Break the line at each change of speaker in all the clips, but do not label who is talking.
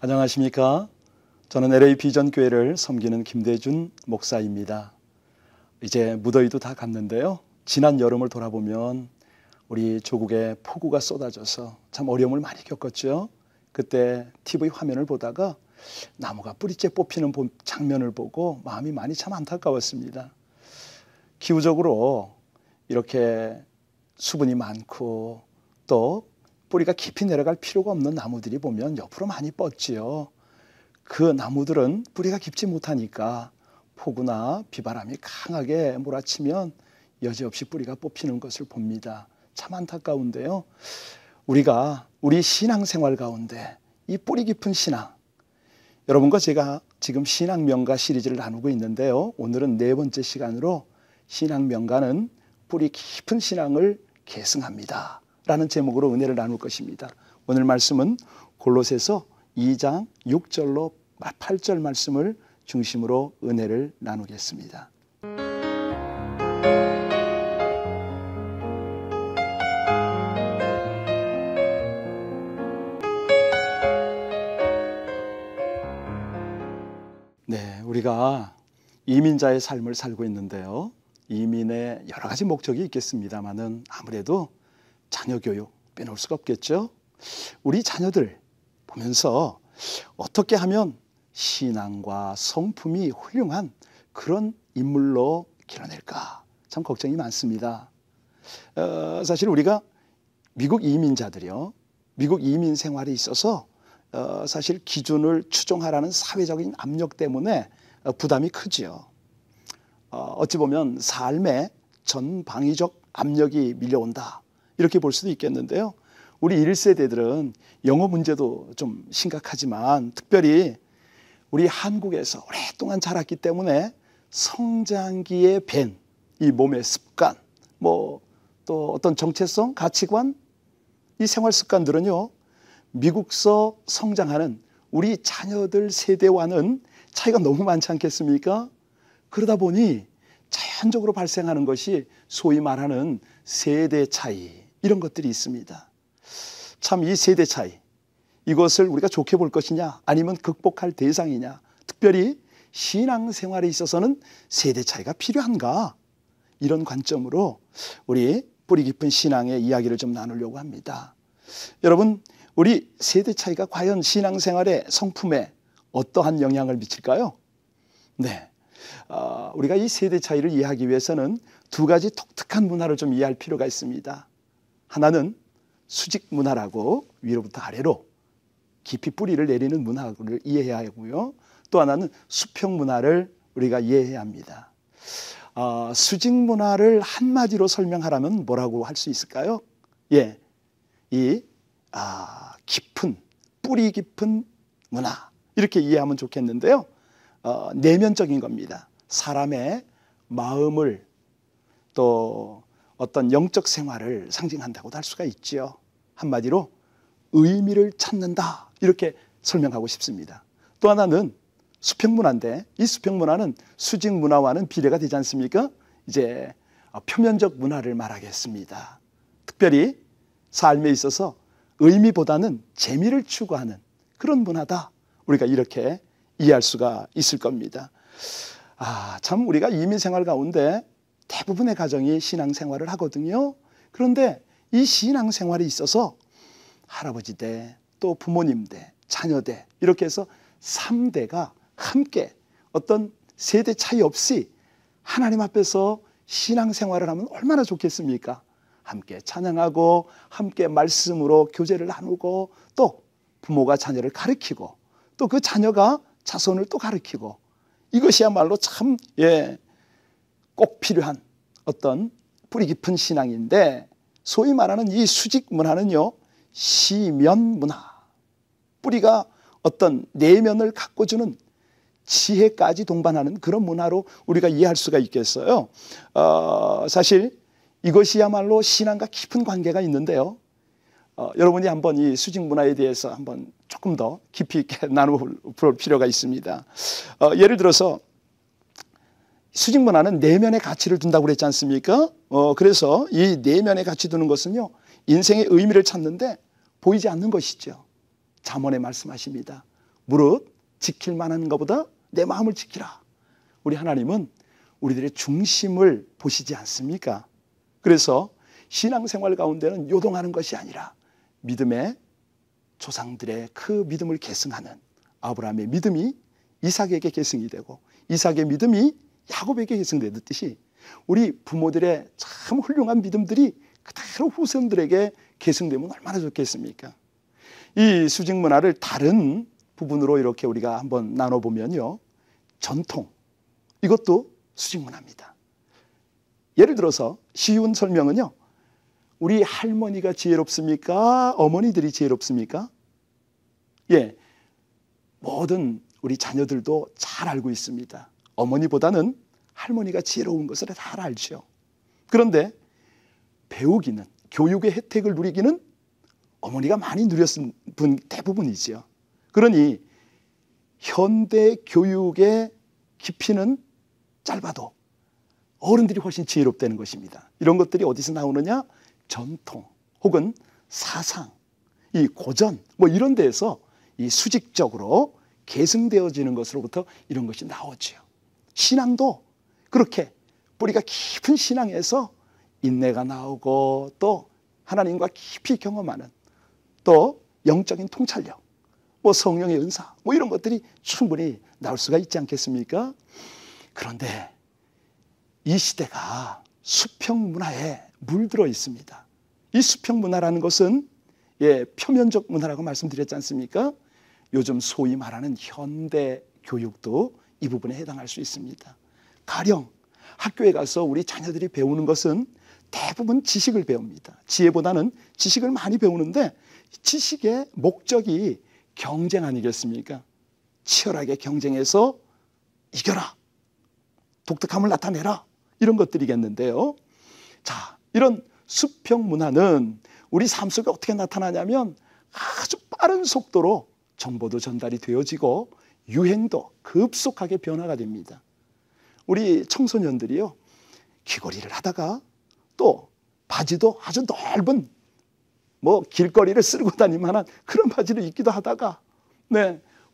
안녕하십니까? 저는 LA 비전교회를 섬기는 김대준 목사입니다. 이제 무더위도 다 갔는데요. 지난 여름을 돌아보면 우리 조국에 폭우가 쏟아져서 참 어려움을 많이 겪었죠. 그때 TV 화면을 보다가 나무가 뿌리째 뽑히는 장면을 보고 마음이 많이 참 안타까웠습니다. 기후적으로 이렇게 수분이 많고 또 뿌리가 깊이 내려갈 필요가 없는 나무들이 보면 옆으로 많이 뻗지요. 그 나무들은 뿌리가 깊지 못하니까 폭우나 비바람이 강하게 몰아치면 여지없이 뿌리가 뽑히는 것을 봅니다. 참 안타까운데요. 우리가 우리 신앙생활 가운데 이 뿌리 깊은 신앙, 여러분과 제가 지금 신앙명가 시리즈를 나누고 있는데요. 오늘은 네 번째 시간으로 신앙명가는 뿌리 깊은 신앙을 계승합니다 라는 제목으로 은혜를 나눌 것입니다. 오늘 말씀은 골로새서 2장 6절로 8절 말씀을 중심으로 은혜를 나누겠습니다. 네, 우리가 이민자의 삶을 살고 있는데요. 이민의 여러 가지 목적이 있겠습니다만은 아무래도 자녀 교육 빼놓을 수가 없겠죠. 우리 자녀들 보면서 어떻게 하면 신앙과 성품이 훌륭한 그런 인물로 길러낼까 참 걱정이 많습니다. 사실 우리가 미국 이민자들이요, 미국 이민 생활에 있어서 사실 기준을 추종하라는 사회적인 압력 때문에 부담이 크지요. 어찌 보면 삶의 전방위적 압력이 밀려온다 이렇게 볼 수도 있겠는데요. 우리 1세대들은 영어 문제도 좀 심각하지만 특별히 우리 한국에서 오랫동안 자랐기 때문에 성장기에 밴 이 몸의 습관, 또 어떤 정체성, 가치관, 이 생활 습관들은요, 미국서 성장하는 우리 자녀들 세대와는 차이가 너무 많지 않겠습니까? 그러다 보니 자연적으로 발생하는 것이 소위 말하는 세대 차이, 이런 것들이 있습니다. 참 이 세대 차이, 이것을 우리가 좋게 볼 것이냐 아니면 극복할 대상이냐, 특별히 신앙생활에 있어서는 세대 차이가 필요한가, 이런 관점으로 우리 뿌리 깊은 신앙의 이야기를 좀 나누려고 합니다. 여러분, 우리 세대 차이가 과연 신앙생활의 성품에 어떠한 영향을 미칠까요? 네, 우리가 이 세대 차이를 이해하기 위해서는 두 가지 독특한 문화를 좀 이해할 필요가 있습니다. 하나는 수직 문화라고 위로부터 아래로 깊이 뿌리를 내리는 문화를 이해해야 하고요. 또 하나는 수평 문화를 우리가 이해해야 합니다. 수직 문화를 한마디로 설명하라면 뭐라고 할 수 있을까요? 예, 깊은, 뿌리 깊은 문화, 이렇게 이해하면 좋겠는데요. 내면적인 겁니다. 사람의 마음을 또 어떤 영적 생활을 상징한다고도 할 수가 있지요. 한마디로 의미를 찾는다, 이렇게 설명하고 싶습니다. 또 하나는 수평문화인데 이 수평문화는 수직 문화와는 비례가 되지 않습니까? 이제 표면적 문화를 말하겠습니다. 특별히 삶에 있어서 의미보다는 재미를 추구하는 그런 문화다, 우리가 이렇게 이해할 수가 있을 겁니다. 참 우리가 이민생활 가운데 대부분의 가정이 신앙생활을 하거든요. 그런데 이 신앙생활에 있어서 할아버지 대, 또 부모님 대, 자녀 대, 이렇게 해서 3대가 함께 어떤 세대 차이 없이 하나님 앞에서 신앙생활을 하면 얼마나 좋겠습니까? 함께 찬양하고 함께 말씀으로 교제를 나누고 또 부모가 자녀를 가르치고 또 그 자녀가 자손을 또 가르치고, 이것이야말로 참 꼭 필요한 어떤 뿌리 깊은 신앙인데, 소위 말하는 이 수직 문화는요, 시면 문화, 뿌리가 어떤 내면을 가꿔주는 지혜까지 동반하는 그런 문화로 우리가 이해할 수가 있겠어요. 사실 이것이야말로 신앙과 깊은 관계가 있는데요. 여러분이 한번 이 수직 문화에 대해서 한번 조금 더 깊이 있게 나눠볼 필요가 있습니다. 예를 들어서 수직 문화는 내면의 가치를 둔다고 그랬지 않습니까? 그래서 이 내면의 가치 두는 것은요, 인생의 의미를 찾는데 보이지 않는 것이죠. 잠언에 말씀하십니다. 무릇 지킬 만한 것보다 내 마음을 지키라. 우리 하나님은 우리들의 중심을 보시지 않습니까? 그래서 신앙생활 가운데는 요동하는 것이 아니라 믿음의 조상들의 그 믿음을 계승하는 아브라함의 믿음이 이삭에게 계승이 되고 이삭의 믿음이 야곱에게 계승되듯이 우리 부모들의 참 훌륭한 믿음들이 그대로 후손들에게 계승되면 얼마나 좋겠습니까? 이 수직 문화를 다른 부분으로 이렇게 우리가 한번 나눠보면요, 전통, 이것도 수직 문화입니다. 예를 들어서 쉬운 설명은요, 우리 할머니가 지혜롭습니까? 어머니들이 지혜롭습니까? 예, 모든 우리 자녀들도 잘 알고 있습니다. 어머니보다는 할머니가 지혜로운 것을 잘 알죠. 그런데 배우기는, 교육의 혜택을 누리기는 어머니가 많이 누렸은 분 대부분이죠. 그러니 현대 교육의 깊이는 짧아도 어른들이 훨씬 지혜롭다는 것입니다. 이런 것들이 어디서 나오느냐? 전통 혹은 사상, 이 고전 뭐 이런 데에서 이 수직적으로 계승되어지는 것으로부터 이런 것이 나오죠. 신앙도 그렇게 뿌리가 깊은 신앙에서 인내가 나오고 또 하나님과 깊이 경험하는 또 영적인 통찰력, 뭐 성령의 은사, 뭐 이런 것들이 충분히 나올 수가 있지 않겠습니까? 그런데 이 시대가 수평 문화에 물들어 있습니다. 이 수평 문화라는 것은 표면적 문화라고 말씀드렸지 않습니까? 요즘 소위 말하는 현대 교육도 이 부분에 해당할 수 있습니다. 가령 학교에 가서 우리 자녀들이 배우는 것은 대부분 지식을 배웁니다. 지혜보다는 지식을 많이 배우는데 지식의 목적이 경쟁 아니겠습니까? 치열하게 경쟁해서 이겨라, 독특함을 나타내라, 이런 것들이겠는데요. 자, 이런 수평 문화는 우리 삶 속에 어떻게 나타나냐면 아주 빠른 속도로 정보도 전달이 되어지고 유행도 급속하게 변화가 됩니다. 우리 청소년들이요, 귀걸이를 하다가 또 바지도 아주 넓은 뭐 길거리를 쓸고 다닐 만한 그런 바지를 입기도 하다가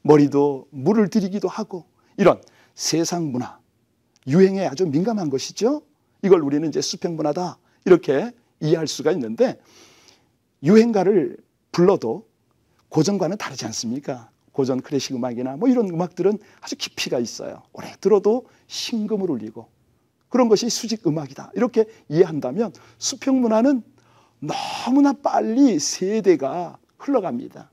머리도 물을 들이기도 하고 이런 세상 문화, 유행에 아주 민감한 것이죠. 이걸 우리는 이제 수평 문화다 이렇게 이해할 수가 있는데, 유행가를 불러도 고전과는 다르지 않습니까? 고전 클래식 음악이나 뭐 이런 음악들은 아주 깊이가 있어요. 오래 들어도 심금을 울리고 그런 것이 수직 음악이다 이렇게 이해한다면, 수평 문화는 너무나 빨리 세대가 흘러갑니다.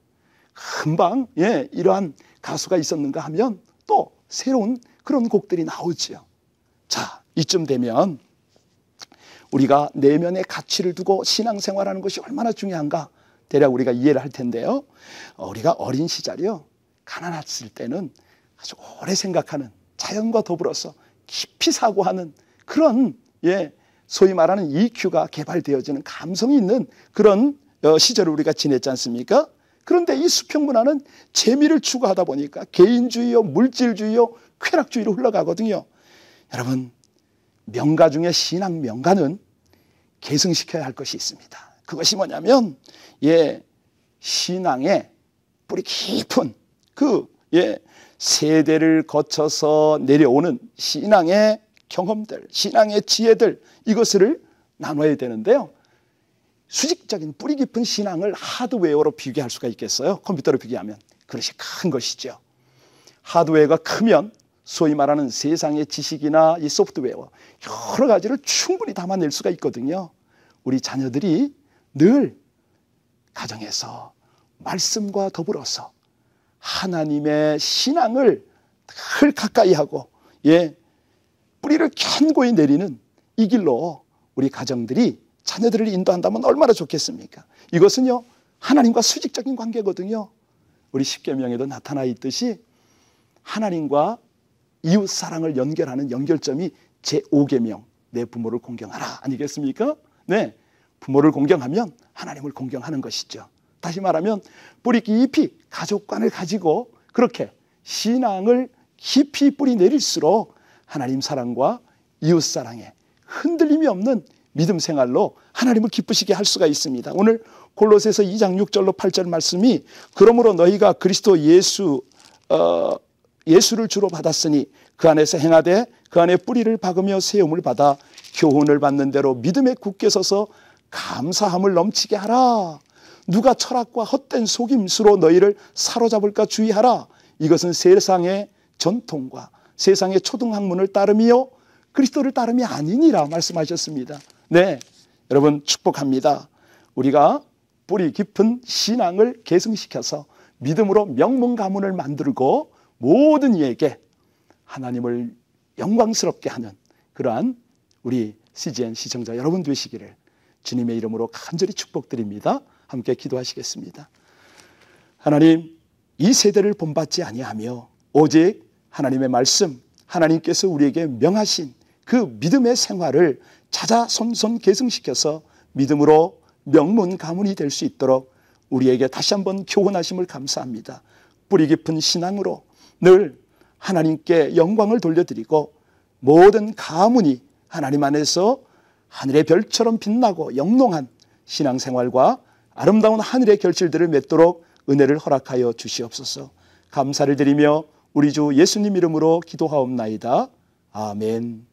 금방 이러한 가수가 있었는가 하면 또 새로운 그런 곡들이 나오죠. 자, 이쯤 되면 우리가 내면의 가치를 두고 신앙생활하는 것이 얼마나 중요한가 대략 우리가 이해를 할 텐데요. 우리가 어린 시절이요, 가난했을 때는 아주 오래 생각하는, 자연과 더불어서 깊이 사고하는 그런 소위 말하는 EQ가 개발되어지는 감성이 있는 그런 시절을 우리가 지냈지 않습니까? 그런데 이 수평 문화는 재미를 추구하다 보니까 개인주의요, 물질주의요, 쾌락주의로 흘러가거든요. 여러분, 명가 중에 신앙 명가는 계승시켜야 할 것이 있습니다. 그것이 뭐냐면 신앙의 뿌리 깊은 그 세대를 거쳐서 내려오는 신앙의 경험들, 신앙의 지혜들, 이것을 나눠야 되는데요. 수직적인 뿌리 깊은 신앙을 하드웨어로 비교할 수가 있겠어요? 컴퓨터로 비교하면 그것이 큰 것이죠. 하드웨어가 크면 소위 말하는 세상의 지식이나 이 소프트웨어 여러 가지를 충분히 담아낼 수가 있거든요. 우리 자녀들이 늘 가정에서 말씀과 더불어서 하나님의 신앙을 늘 가까이 하고 뿌리를 견고히 내리는 이 길로 우리 가정들이 자녀들을 인도한다면 얼마나 좋겠습니까? 이것은요, 하나님과 수직적인 관계거든요. 우리 십계명에도 나타나 있듯이 하나님과 이웃 사랑을 연결하는 연결점이 제5계명, 내 부모를 공경하라 아니겠습니까? 부모를 공경하면 하나님을 공경하는 것이죠. 다시 말하면 뿌리 깊이 가족관을 가지고 그렇게 신앙을 깊이 뿌리 내릴수록 하나님 사랑과 이웃 사랑에 흔들림이 없는 믿음 생활로 하나님을 기쁘시게 할 수가 있습니다. 오늘 골로새서 2장 6절로 8절 말씀이, 그러므로 너희가 그리스도 예수 예수를 주로 받았으니 그 안에서 행하되 그 안에 뿌리를 박으며 세움을 받아 교훈을 받는 대로 믿음에 굳게 서서 감사함을 넘치게 하라. 누가 철학과 헛된 속임수로 너희를 사로잡을까 주의하라. 이것은 세상의 전통과 세상의 초등학문을 따름이요 그리스도를 따름이 아니니라 말씀하셨습니다. 네, 여러분 축복합니다. 우리가 뿌리 깊은 신앙을 계승시켜서 믿음으로 명문 가문을 만들고 모든 이에게 하나님을 영광스럽게 하는 그러한 우리 CGN 시청자 여러분 되시기를 주님의 이름으로 간절히 축복드립니다. 함께 기도하시겠습니다. 하나님, 이 세대를 본받지 아니하며 오직 하나님의 말씀, 하나님께서 우리에게 명하신 그 믿음의 생활을 찾아 손손 계승시켜서 믿음으로 명문 가문이 될 수 있도록 우리에게 다시 한번 교훈하심을 감사합니다. 뿌리 깊은 신앙으로 늘 하나님께 영광을 돌려드리고 모든 가문이 하나님 안에서 하늘의 별처럼 빛나고 영롱한 신앙생활과 아름다운 하늘의 결실들을 맺도록 은혜를 허락하여 주시옵소서. 감사를 드리며 우리 주 예수님 이름으로 기도하옵나이다. 아멘.